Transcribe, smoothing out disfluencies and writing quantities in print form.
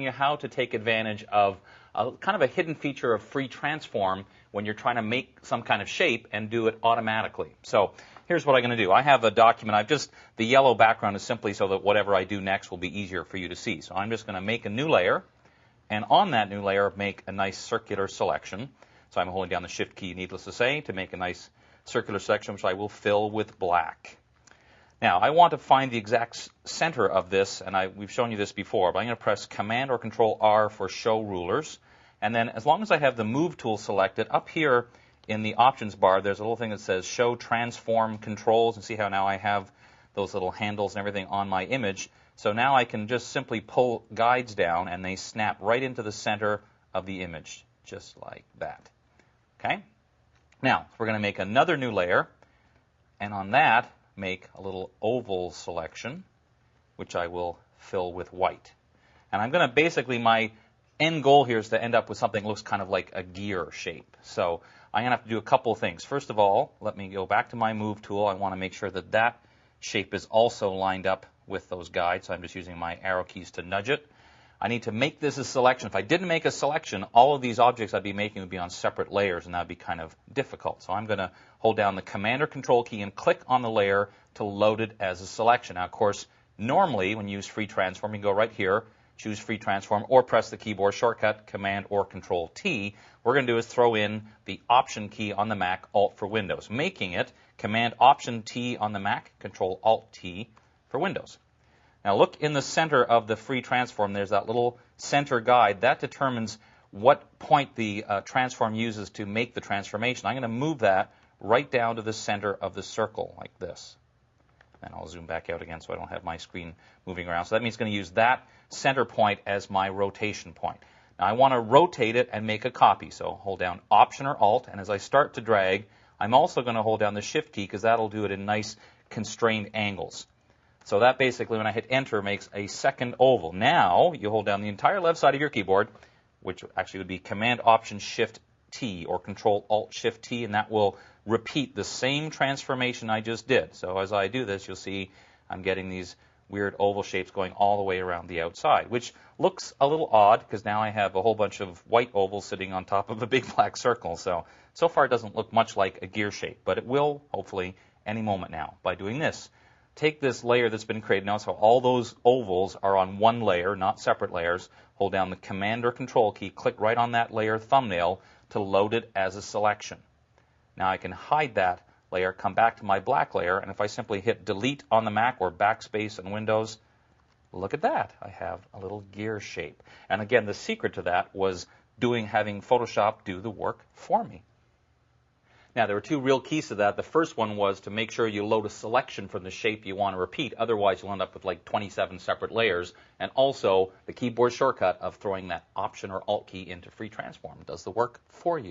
showing you how to take advantage of kind of a hidden feature of free transform when you're trying to make some kind of shape and do it automatically. So here's what I'm going to do. I have a document. The yellow background is simply so that whatever I do next will be easier for you to see. So I'm just going to make a new layer, and on that new layer make a nice circular selection. So I'm holding down the Shift key, needless to say, to make a nice circular section, which I will fill with black. Now, I want to find the exact center of this, and we've shown you this before, but I'm going to press Command or Control R for Show Rulers. And then as long as I have the Move tool selected, up here in the options bar, there's a little thing that says Show Transform Controls, and see how now I have those little handles and everything on my image. So now I can just simply pull guides down, and they snap right into the center of the image, just like that. Okay? Now, we're going to make another new layer, and on that, make a little oval selection, which I will fill with white. And I'm going to basically, my end goal here is to end up with something that looks kind of like a gear shape. So I'm going to have to do a couple of things. First of all, let me go back to my Move tool. I want to make sure that that shape is also lined up with those guides. So I'm just using my arrow keys to nudge it. I need to make this a selection. If I didn't make a selection, all of these objects I'd be making would be on separate layers, and that would be kind of difficult. So I'm going to hold down the Command or Control key and click on the layer to load it as a selection. Now, of course, normally when you use Free Transform, you can go right here, choose Free Transform, or press the keyboard shortcut, Command or Control T. What we're going to do is throw in the Option key on the Mac, Alt for Windows, making it Command Option T on the Mac, Control Alt T for Windows. Now look in the center of the free transform, there's that little center guide. That determines what point the transform uses to make the transformation. I'm going to move that right down to the center of the circle, like this. And I'll zoom back out again so I don't have my screen moving around. So that means it's going to use that center point as my rotation point. Now I want to rotate it and make a copy. So hold down Option or Alt, and as I start to drag, I'm also going to hold down the Shift key because that'll do it in nice constrained angles. So that basically, when I hit Enter, makes a second oval. Now, you hold down the entire left side of your keyboard, which actually would be Command Option Shift T or Control Alt Shift T, and that will repeat the same transformation I just did. So as I do this, you'll see I'm getting these weird oval shapes going all the way around the outside, which looks a little odd because now I have a whole bunch of white ovals sitting on top of a big black circle. So far it doesn't look much like a gear shape, but it will, hopefully, any moment now by doing this. Take this layer that's been created. Notice how all those ovals are on one layer, not separate layers. Hold down the Command or Control key, click right on that layer thumbnail to load it as a selection. Now I can hide that layer, come back to my black layer, and if I simply hit Delete on the Mac or Backspace on Windows, look at that. I have a little gear shape. And again, the secret to that was having Photoshop do the work for me. Now, there were two real keys to that. The first one was to make sure you load a selection from the shape you want to repeat. Otherwise, you'll end up with like 27 separate layers. And also, the keyboard shortcut of throwing that Option or Alt key into Free Transform does the work for you.